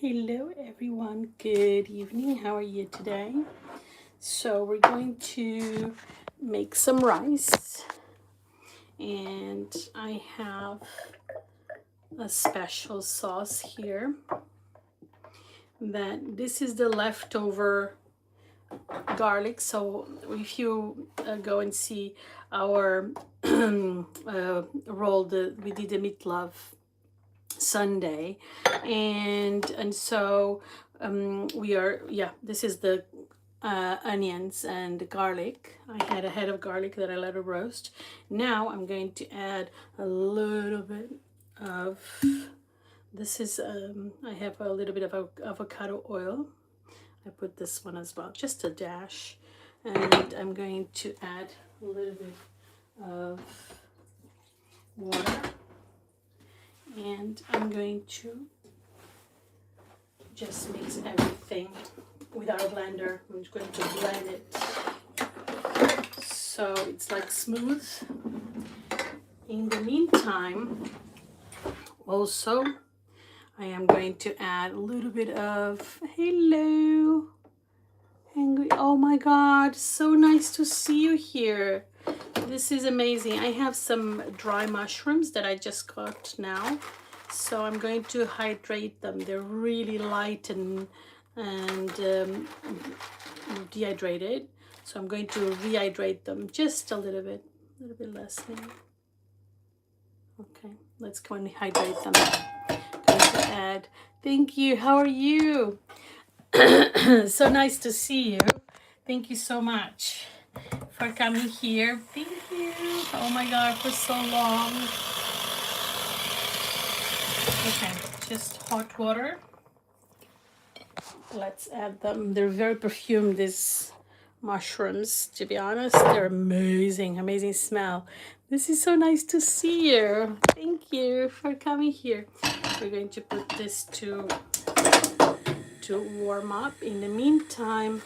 Hello everyone, good evening. How are you today? So we're going to make some rice, and I have a special sauce here. That this is the leftover garlic. So if you go and see our roll, we did the meatloaf Sunday, and so this is the onions and garlic. I had a head of garlic that I let it roast. Now I'm going to add a little bit of this is I have a little bit of avocado oil. I put this one as well, just a dash, and I'm going to add a little bit of water, and I'm going to just mix everything with our blender. I'm just going to blend it so it's like smooth. In the meantime, also I am going to add a little bit of hello. Oh my god, so nice to see you here. This is amazing. I have some dry mushrooms that I just got now, so I'm going to hydrate them. They're really light and dehydrated, so I'm going to rehydrate them just a little bit less maybe. Okay, let's go and hydrate them. I'm going to add. Thank you. How are you? So nice to see you. Thank you so much for coming here. Thank you. Oh my god, for so long. Okay, just hot water. Let's add them. They're very perfumed, these mushrooms, to be honest. They're amazing, amazing smell. This is so nice to see you. Thank you for coming here. We're going to put this to warm up. In the meantime,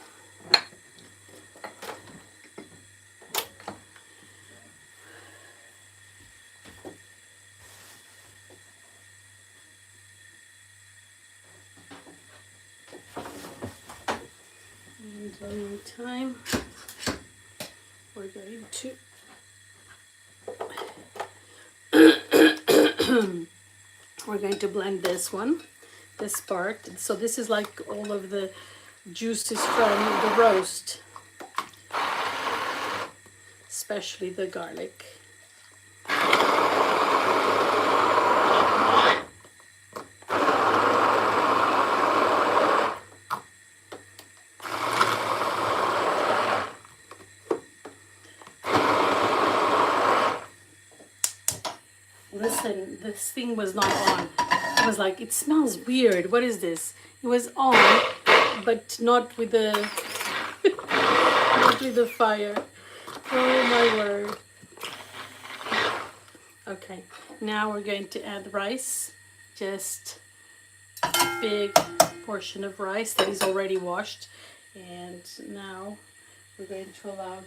we're going to we're going to blend this part. So this is like all of the juices from the roast, especially the garlic. Listen, this thing was not on. I was like, it smells weird. What is this? It was on, but not with the not with the fire. Oh my word. Okay, now we're going to add rice. Just a big portion of rice that is already washed. And now we're going to allow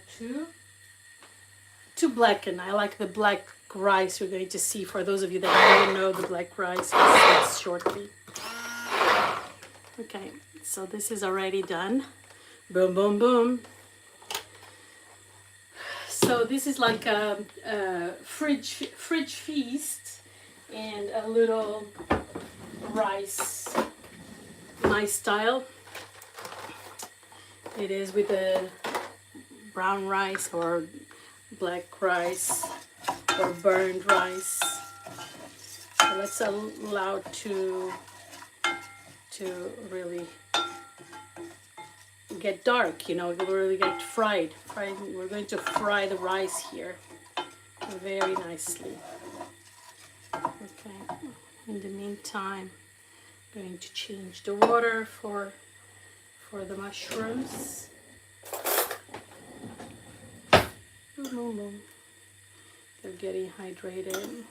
to blacken. I like the black rice. We're going to see, for those of you that don't know the black rice, shortly. Okay, so this is already done. Boom, boom, boom. So this is like a fridge feast, and a little rice, my style. It is with the brown rice or black rice or burned rice. So let's allow to really get dark, it will really get fried. We're going to fry the rice here very nicely. Okay, in the meantime, I'm going to change the water for the mushrooms. They're getting hydrated.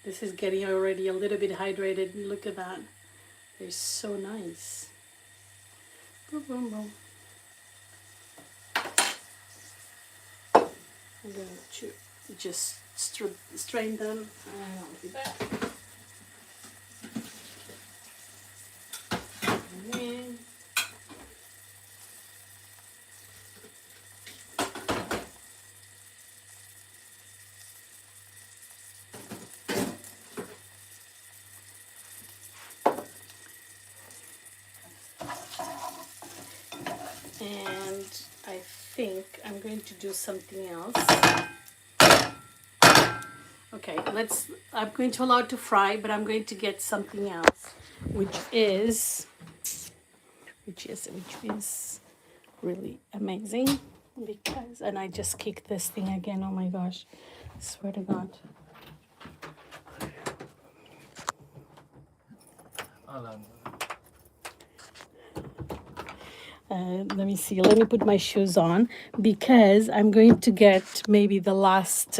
This is getting already a little bit hydrated. Look at that. They're so nice. Boom, boom, boom. I'm going to just strain them. I'll be back. in. And I think I'm going to do something else. Okay, I'm going to allow it to fry, but I'm going to get something else, which is really amazing because, and I just kicked this thing again, oh my gosh, I swear to God. Let me see. Let me put my shoes on because I'm going to get maybe the last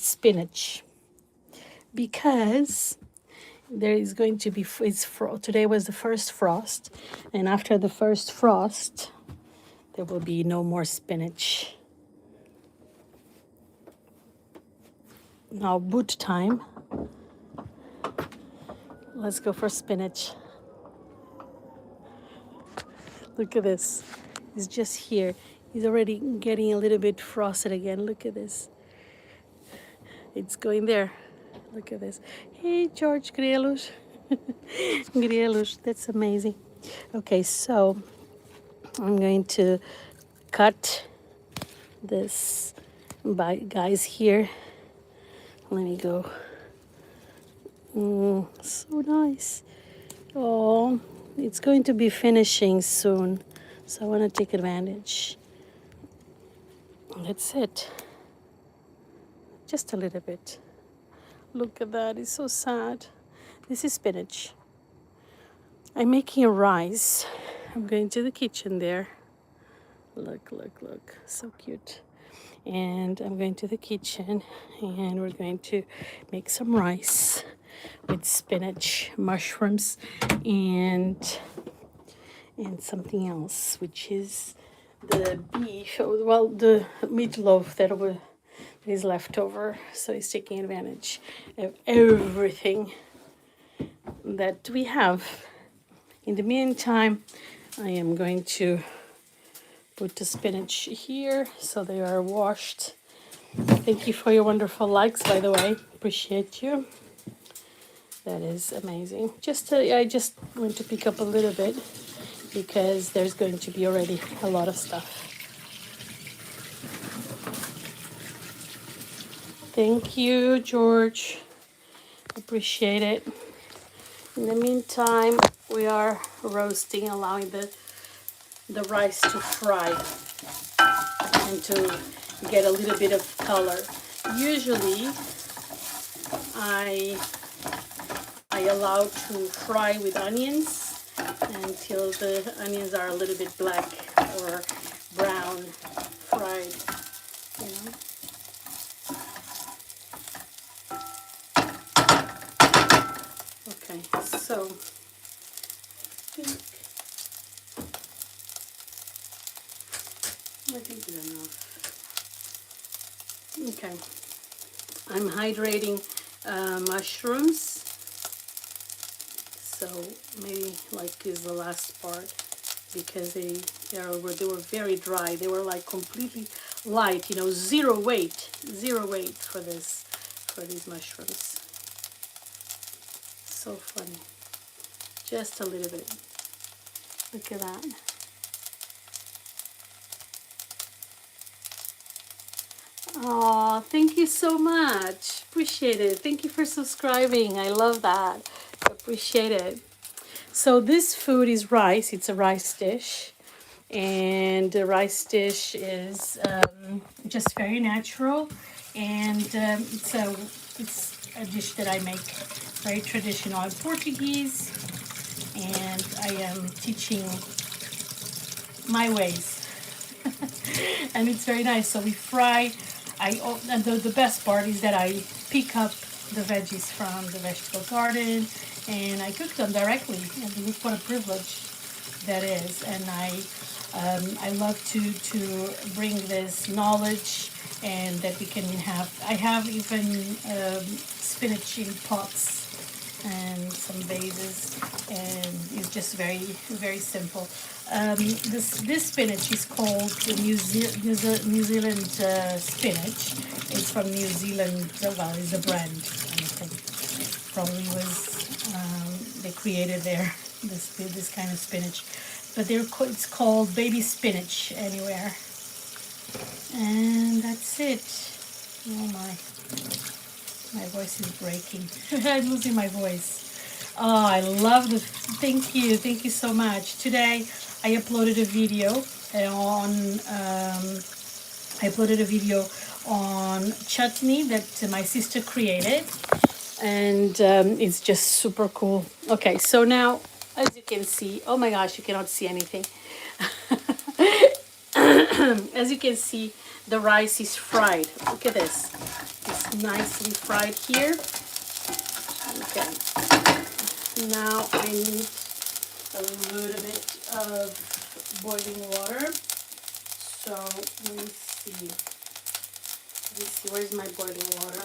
spinach, because there is going to be today was the first frost, and after the first frost, there will be no more spinach. Now boot time. Let's go for spinach. Look at this. He's just here. He's already getting a little bit frosted again. Look at this. It's going there. Look at this. Hey, George Grelos. Grelos, that's amazing. Okay, so I'm going to cut this by guys here. Let me go. So nice. Oh, it's going to be finishing soon, so I want to take advantage. That's it. Just a little bit. Look at that, it's so sad. This is spinach. I'm making a rice. I'm going to the kitchen there. Look, so cute. And I'm going to the kitchen and we're going to make some rice with spinach, mushrooms, and something else, which is the beef, well, the meatloaf that is left over. So he's taking advantage of everything that we have. In the meantime, I am going to put the spinach here so they are washed. Thank you for your wonderful likes, by the way. Appreciate you. That is amazing. I just want to pick up a little bit because there's going to be already a lot of stuff. Thank you, George. Appreciate it. In the meantime, we are roasting, allowing the rice to fry and to get a little bit of color. Usually, I allow to fry with onions until the onions are a little bit black or brown fried, you know. Okay, so I think it's enough. Okay, I'm hydrating mushrooms. So maybe like is the last part because they were very dry. They were like completely light, you know, zero weight for these mushrooms. So funny. Just a little bit. Look at that. Oh, thank you so much. Appreciate it. Thank you for subscribing. I love that. Appreciate it. So this food is rice. It's a rice dish. And the rice dish is just very natural. And it's a dish that I make very traditional. I'm Portuguese. And I am teaching my ways. And it's very nice. So we fry. And the best part is that I pick up the veggies from the vegetable garden and I cook them directly. And look what a privilege that is. And I love to bring this knowledge and that we can have. I have even spinach in pots and some vases, and it's just very, very simple. This spinach is called the New Zealand spinach. It's from New Zealand. Well, it's a brand. I think probably was they created there this kind of spinach, but it's called baby spinach anywhere. And that's it. Oh my voice is breaking. I'm losing my voice. Oh, I love the. Thank you so much. Today I uploaded a video on chutney that my sister created, and it's just super cool. Okay, so now, as you can see, oh my gosh, you cannot see anything. As you can see, the rice is fried. Look at this. It's nicely fried here. Okay. Now I need a little bit of boiling water. So let me see. Where's my boiling water?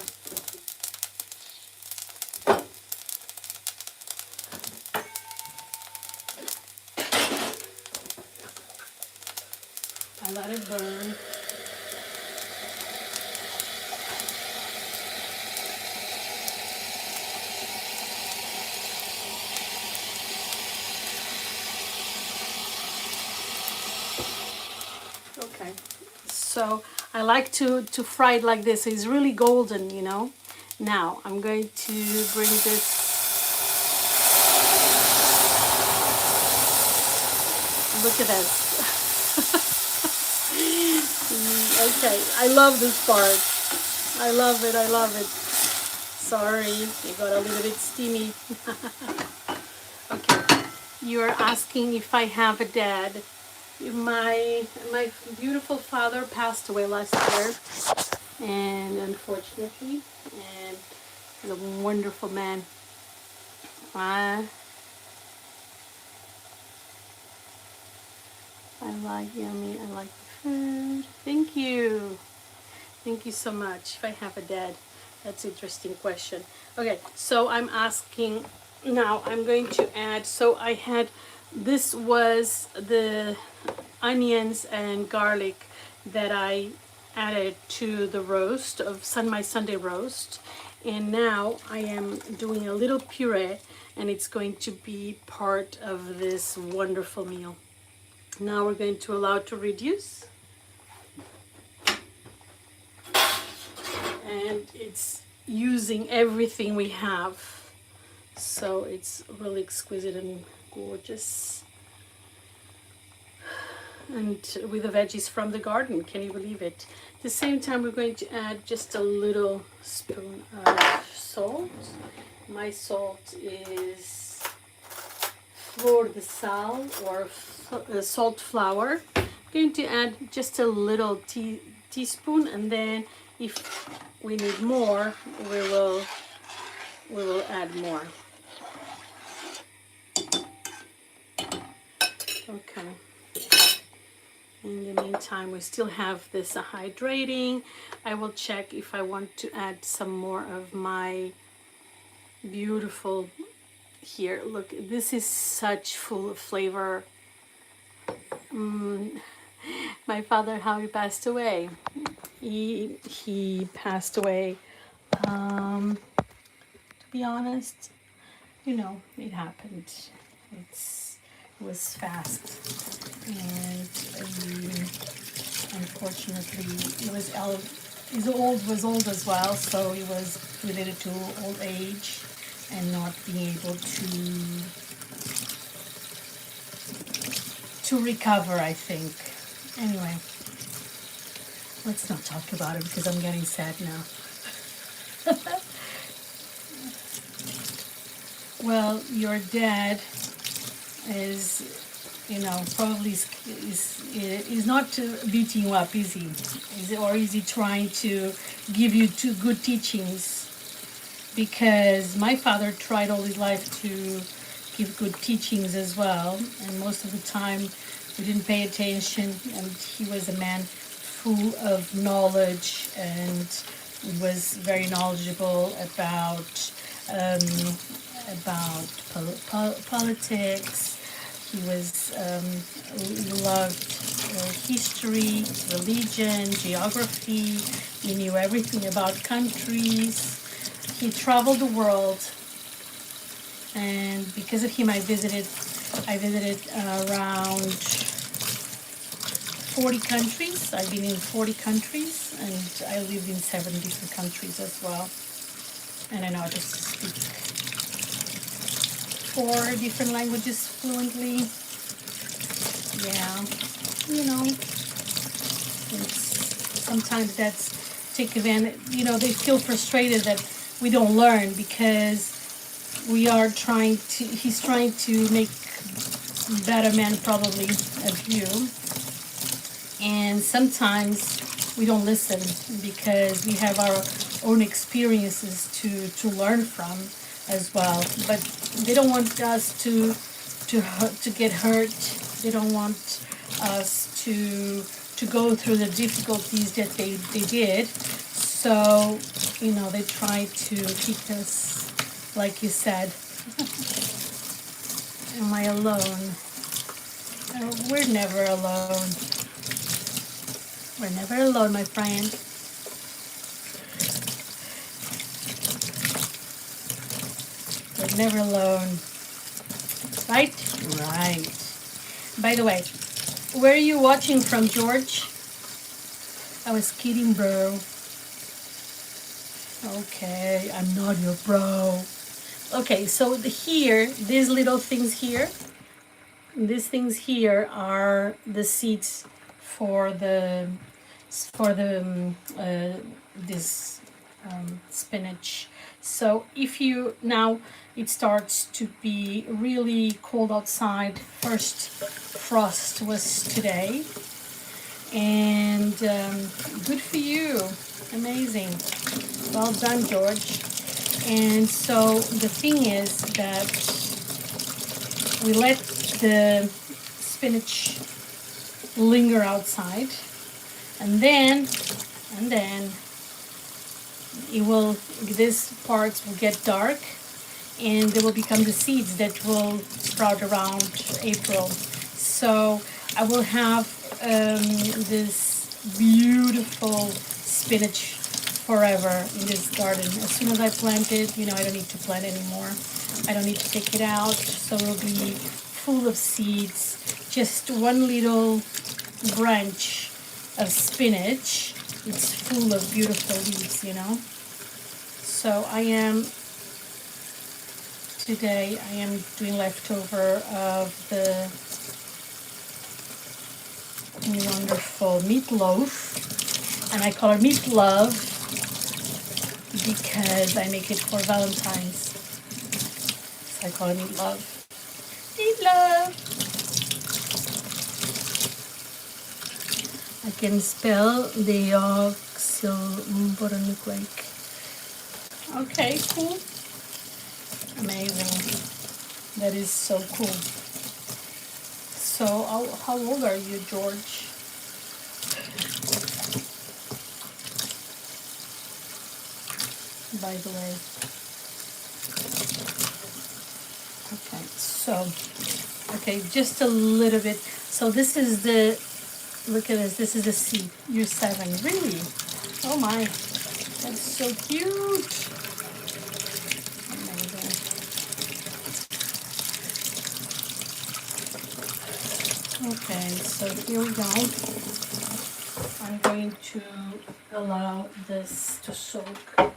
I let it burn. Okay, so I like to fry it like this. It's really golden, you know. Now I'm going to bring this. Look at this. Okay, I love this part. I love it, I love it. Sorry, it got a little bit steamy. Okay, you're asking if I have a dad. My beautiful father passed away last year, and unfortunately, and he's a wonderful man. I like yummy. I like the food. Thank you. Thank you so much. If I have a dad, that's an interesting question. Okay, so I'm asking now. I'm going to add. So I had. This was the onions and garlic that I added to the roast of my Sunday roast, and now I am doing a little puree, and it's going to be part of this wonderful meal. Now we're going to allow it to reduce, and it's using everything we have, so it's really exquisite and gorgeous. And with the veggies from the garden, can you believe it? At the same time, we're going to add just a little spoon of salt. My salt is flor de sal, or salt flour. I'm going to add just a little teaspoon, and then if we need more, we will add more. Okay. In the meantime, we still have this hydrating. I will check if I want to add some more of my beautiful here. Look, this is such full of flavor. My father, how he passed away. He passed away. To be honest, you know, it happened. It was fast, and unfortunately, he was old as well, so it was related to old age and not being able to recover, I think. Anyway, let's not talk about it because I'm getting sad now. Well, your dad is, you know, probably is not beating you up, is he? Or is he trying to give you two good teachings? Because my father tried all his life to give good teachings as well, and most of the time we didn't pay attention, and he was a man full of knowledge and was very knowledgeable about about politics. He was he loved history, religion, geography. He knew everything about countries. He traveled the world, and because of him, I visited around 40 countries. I've been in 40 countries, and I lived in 7 different countries as well. And I know how to speak 4 different languages fluently. Yeah, you know, sometimes that's take advantage. You know, they feel frustrated that we don't learn because we are trying to. He's trying to make better men probably of you, and sometimes we don't listen because we have our own experiences to learn from as well. But they don't want us to get hurt. They don't want us to go through the difficulties that they did. So, you know, they try to keep us, like you said. Am I alone? We're never alone. We're never alone, my friend. We're never alone. Right? Right. By the way, where are you watching from, George? I was kidding, bro. Okay, I'm not your bro. Okay, so here, these little things here, are the seeds for the this spinach. So if you now, it starts to be really cold outside. First frost was today, and good for you. Amazing. Well done, George. And so the thing is that we let the spinach linger outside, and then it will, these parts will get dark, and they will become the seeds that will sprout around April. So I will have this beautiful spinach forever in this garden. As soon as I plant it, you know, I don't need to plant anymore. I don't need to take it out, so it'll be full of seeds. Just one little branch of spinach. It's full of beautiful leaves, you know. So today I am doing leftover of the wonderful meatloaf, and I call it meatloaf because I make it for Valentine's. So I call it meatloaf. Meatloaf! I can spell deoxyribonucleic. Okay, cool. Amazing. That is so cool. So, how old are you, George? By the way. Okay, just a little bit. So this is the, look at this is the seed. You're 7, really? Oh my, that's so cute. Amazing. Okay, so here we go. I'm going to allow this to soak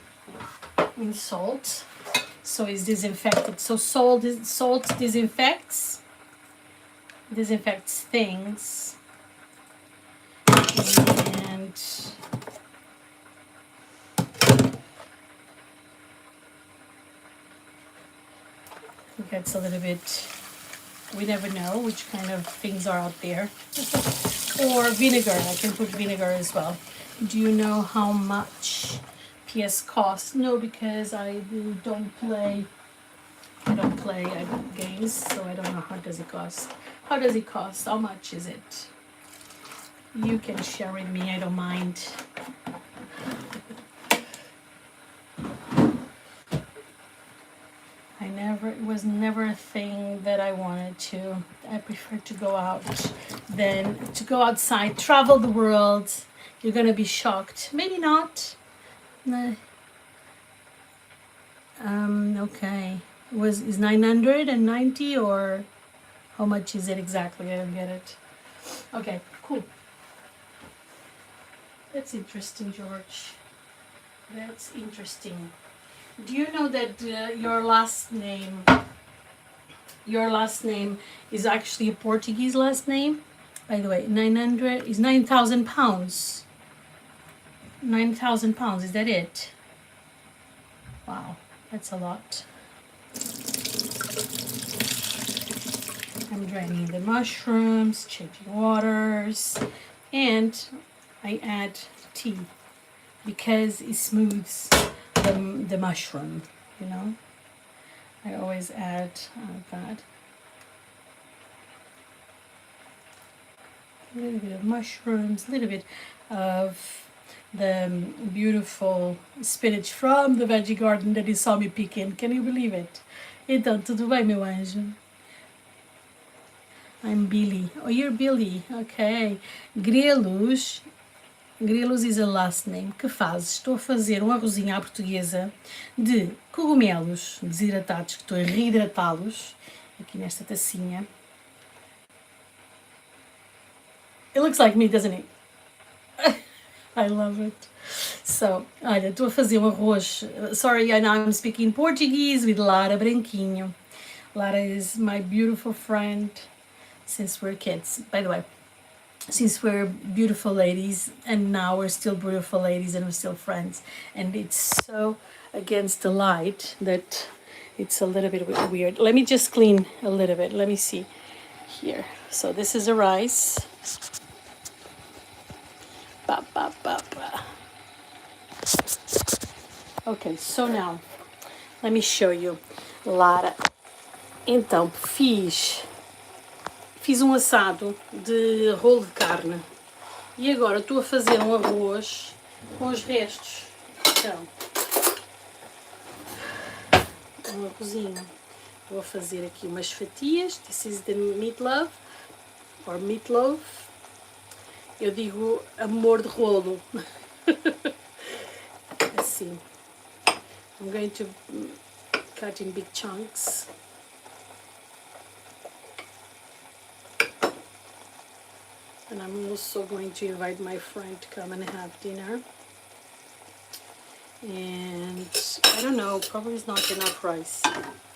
in salt, so it's disinfected. So salt disinfects things, and it gets a little bit, we never know which kind of things are out there. Or vinegar, I can put vinegar as well. Do you know how much PS costs? No, because I don't play games, so I don't know how does it cost. How does it cost? How much is it? You can share with me, I don't mind. I never was never a thing that I wanted to. I prefer to go out than to go outside, travel the world. You're gonna be shocked. Maybe not. Okay. Is 990 or how much is it exactly? I don't get it. Okay, cool. That's interesting, George. That's interesting. Do you know that your last name is actually a Portuguese last name? By the way, 900 is 9,000 pounds. 9,000 pounds, is that it? Wow, that's a lot. I'm draining the mushrooms, changing waters, and I add tea because it smooths the mushroom, you know. I always add that. A little bit of mushrooms, a little bit of the beautiful spinach from the veggie garden that you saw me picking. Can you believe it? Então, tudo bem, meu anjo? I'm Billy. Oh, you're Billy. Okay. Grelos. Grelos is a last name. Que fazes? Estou a fazer um arrozinho à portuguesa de cogumelos desidratados, que estou a reidratá-los aqui nesta tacinha. It looks like me, doesn't it? I love it. So, olha, estou a fazer um arroz. Sorry, I know I'm speaking Portuguese with Lara Branquinho. Lara is my beautiful friend since we're kids. By the way, since we're beautiful ladies, and now we're still beautiful ladies and we're still friends. And it's so against the light that it's a little bit weird. Let me just clean a little bit. Let me see here. So this is a rice. Ba, ba, ba, ba. Okay, so now, let me show you. Lara, então, fiz um assado de rolo de carne e agora estou a fazer um arroz com os restos. Então, um arrozinho. Vou fazer aqui umas fatias. This is the meatloaf, or meatloaf. Eu digo amor de rolo. Assim. I'm going to cut in big chunks. And I'm also going to invite my friend to come and have dinner. And I don't know, probably it's not enough rice.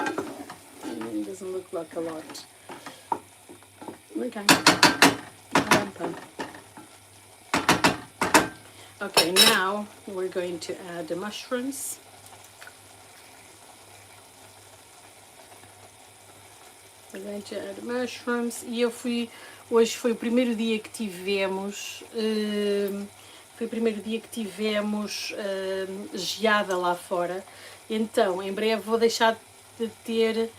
It doesn't look like a lot. Okay. Okay, now we're going to add the mushrooms. We're going to add mushrooms. E eu fui... Hoje foi o primeiro dia que tivemos... geada lá fora. Então, em breve vou deixar de ter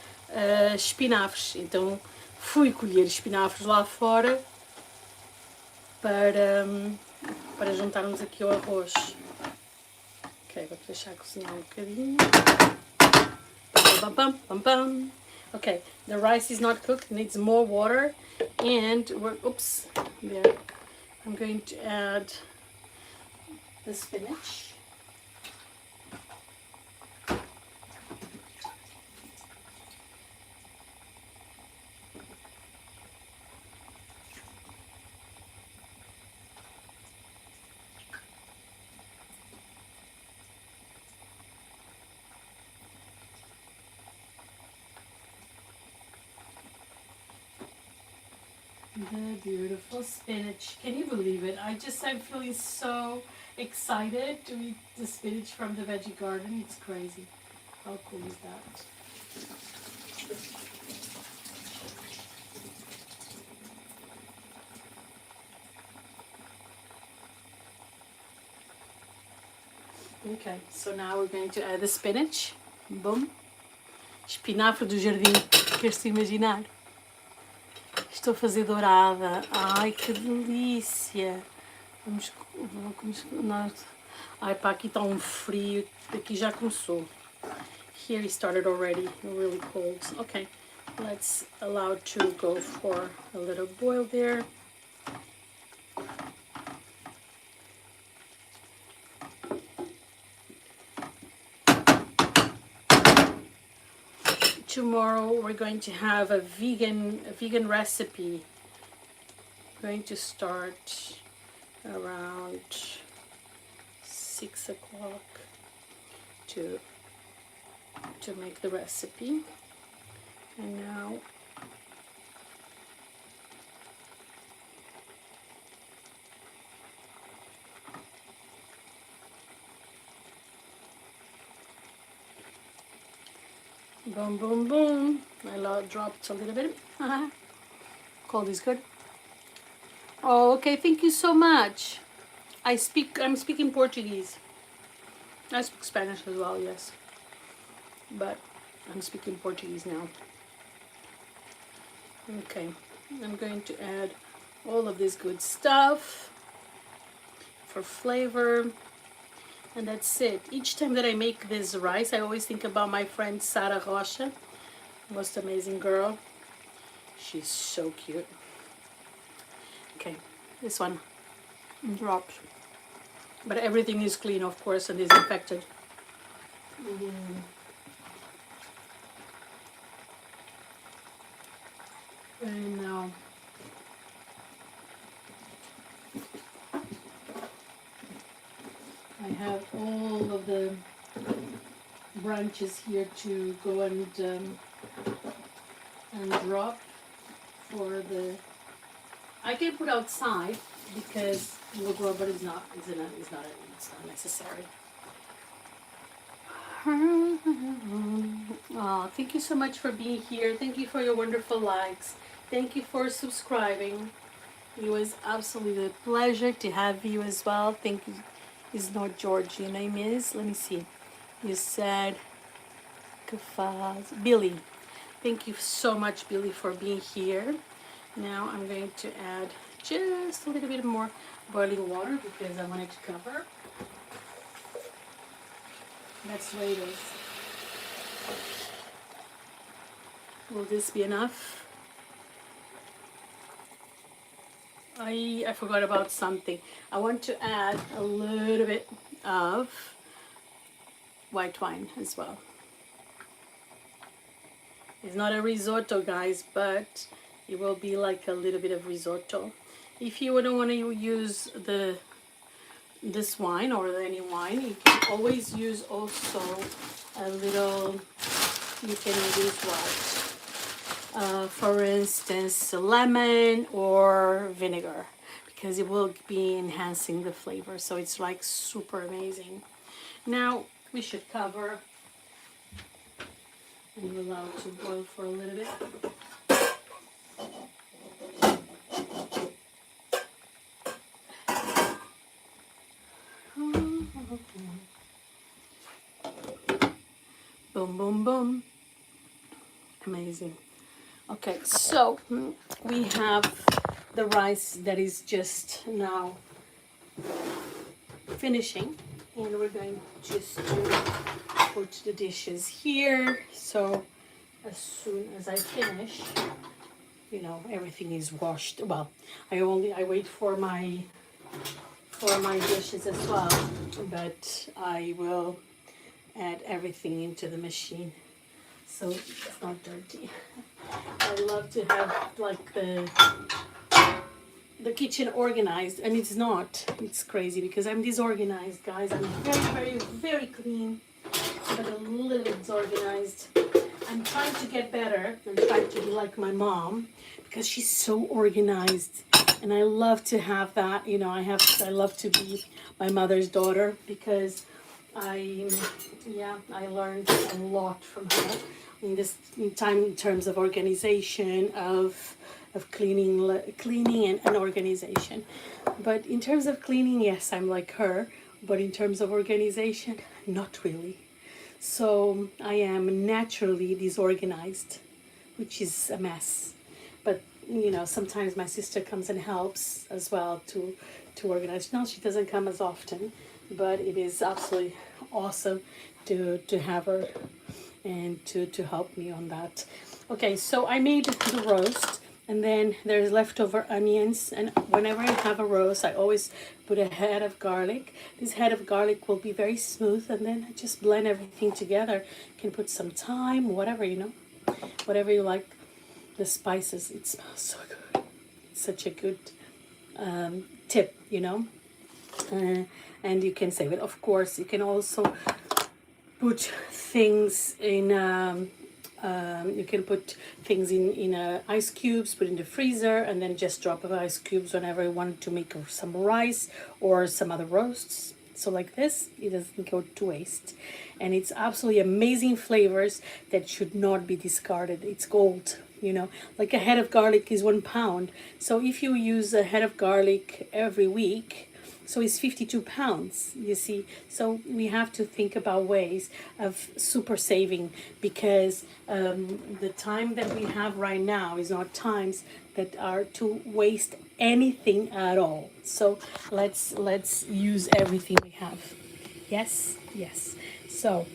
espinafres. Então, fui colher espinafres lá fora para juntarmos aqui ao arroz. Ok, vou deixar cozinhar um bocadinho. Pam, pam, pam, pam. Okay, the rice is not cooked, needs more water, and oops, there. I'm going to add the spinach. The beautiful spinach. Can you believe it? I'm feeling so excited to eat the spinach from the veggie garden. It's crazy. How cool is that? Okay, so now we're going to add the spinach. Boom. Espinafre do jardim. Queres-te imaginar? Estou a fazer dourada. Ai, que delícia. Vamos. Ai, pá, aqui está um frio. Aqui já começou. Here he started already, really cold. Okay, let's allow it to go for a little boil there. Tomorrow we're going to have a vegan recipe. I'm going to start around 6 o'clock to make the recipe. And now boom, boom, boom. I dropped a little bit. Cold is good. Oh, okay. Thank you so much. I'm speaking Portuguese. I speak Spanish as well, yes. But I'm speaking Portuguese now. Okay. I'm going to add all of this good stuff for flavor. And that's it. Each time that I make this rice, I always think about my friend Sara Rocha. Most amazing girl. She's so cute. Okay, this one dropped. But everything is clean, of course, and disinfected. And now I have all of the branches here to go and drop for the. I can put outside because it will grow, but it's not necessary. Oh, thank you so much for being here. Thank you for your wonderful likes. Thank you for subscribing. It was absolutely a pleasure to have you as well. Thank you. It's not George. Your name is? Let me see. You said Kafaz. Billy. Thank you so much, Billy, for being here. Now I'm going to add just a little bit more boiling water because I want it to cover. That's the way it is. Will this be enough? I forgot about something. I want to add a little bit of white wine as well. It's not a risotto, guys, but it will be like a little bit of risotto. If you don't want to use this wine or any wine, you can always use also a little. You can use what? For instance, lemon or vinegar, because it will be enhancing the flavor. So it's like super amazing. Now we should cover and allow it to boil for a little bit. Boom, boom, boom. Amazing. Okay, so we have the rice that is just now finishing, and we're going just to put the dishes here. So as soon as I finish, you know, everything is washed. Well, I wait for my dishes as well, but I will add everything into the machine so it's not dirty. I love to have like the kitchen organized, and it's not. It's crazy because I'm disorganized, guys. I'm very, very, very clean, but a little bit disorganized. I'm trying to get better. I'm trying to be like my mom because she's so organized, and I love to have that. You know, I love to be my mother's daughter because I learned a lot from her in terms of organization, of cleaning and organization. But in terms of cleaning, yes, I'm like her. But in terms of organization, not really. So I am naturally disorganized, which is a mess. But you know, sometimes my sister comes and helps as well to organize. Now she doesn't come as often, but it is absolutely awesome to have her and to help me on that. Okay, so I made the roast, and then there's leftover onions, and whenever I have a roast I always put a head of garlic. This head of garlic will be very smooth, and then I just blend everything together. You can put some thyme, whatever, you know, whatever you like, the spices. It smells so good. It's such a good tip, you know. And you can save it. Of course, you can also put things in you can put things in ice cubes, put in the freezer, and then just drop of ice cubes whenever you want to make some rice or some other roasts. So like this, it doesn't go to waste, and it's absolutely amazing flavors that should not be discarded. It's gold, you know. Like a head of garlic is 1 pound, so if you use a head of garlic every week, so it's 52 pounds, you see. So we have to think about ways of super saving, because the time that we have right now is not times that are to waste anything at all. So let's use everything we have. Yes, yes. So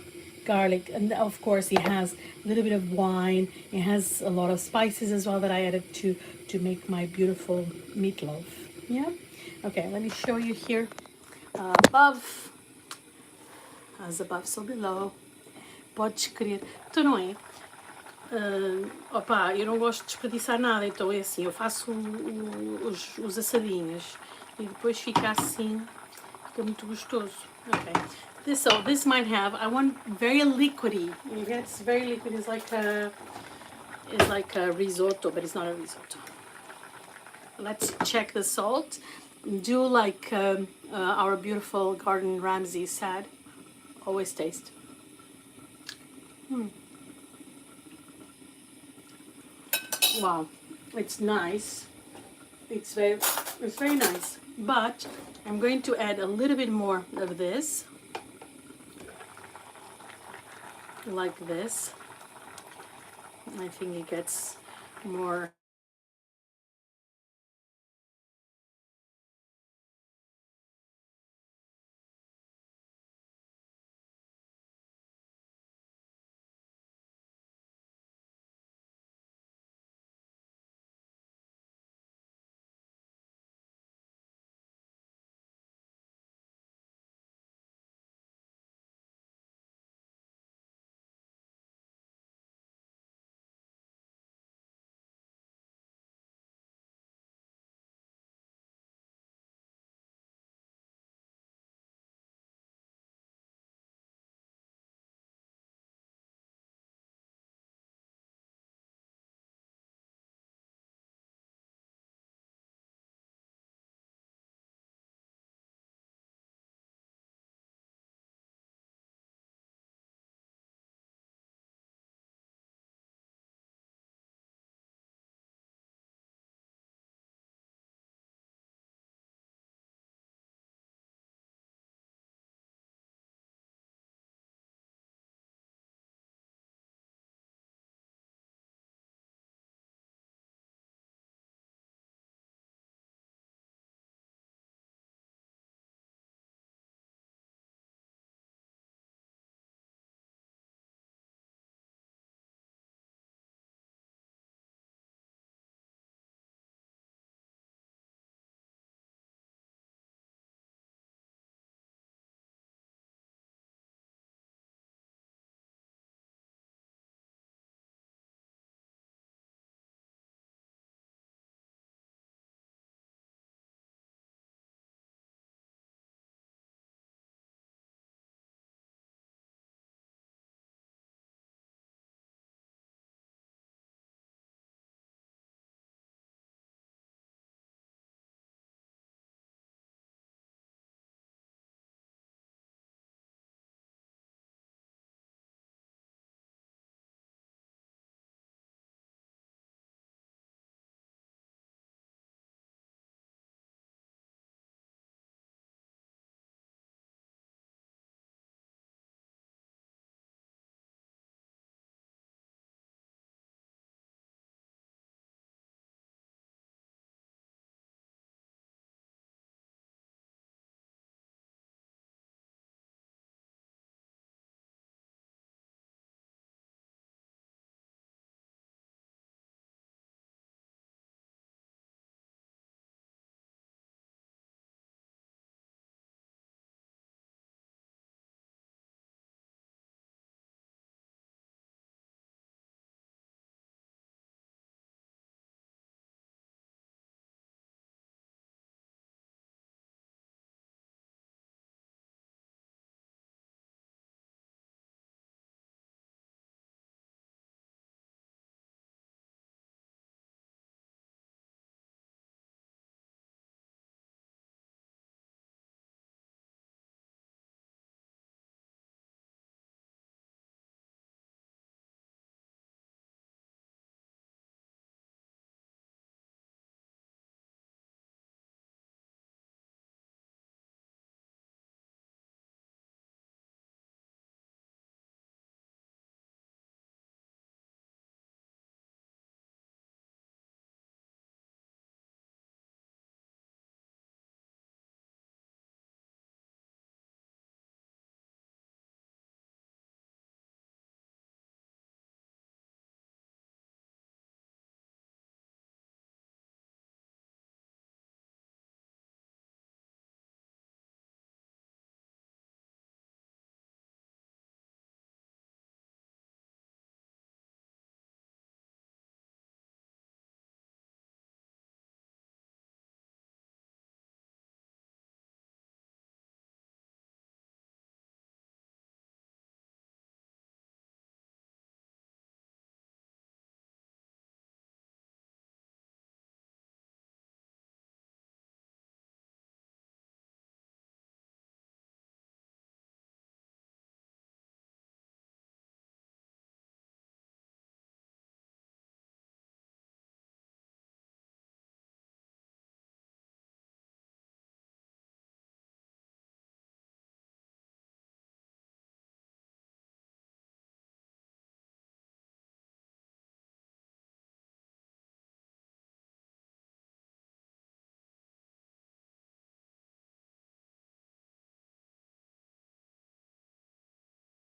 garlic, and of course it has a little bit of wine. It has a lot of spices as well that I added to make my beautiful meatloaf. Yeah. Okay, let me show you here. Above, as above, so below. Podes querer. Então não é? Opa, eu não gosto de desperdiçar nada, então é assim, eu faço os assadinhos e depois fica assim, fica muito gostoso. Okay. This might have, I want very liquidy. It gets very liquid. It's like a risotto, but it's not a risotto. Let's check the salt. Do like our beautiful Gordon Ramsay said, always taste. Wow, it's nice. It's very nice. But I'm going to add a little bit more of this, like this. I think it gets more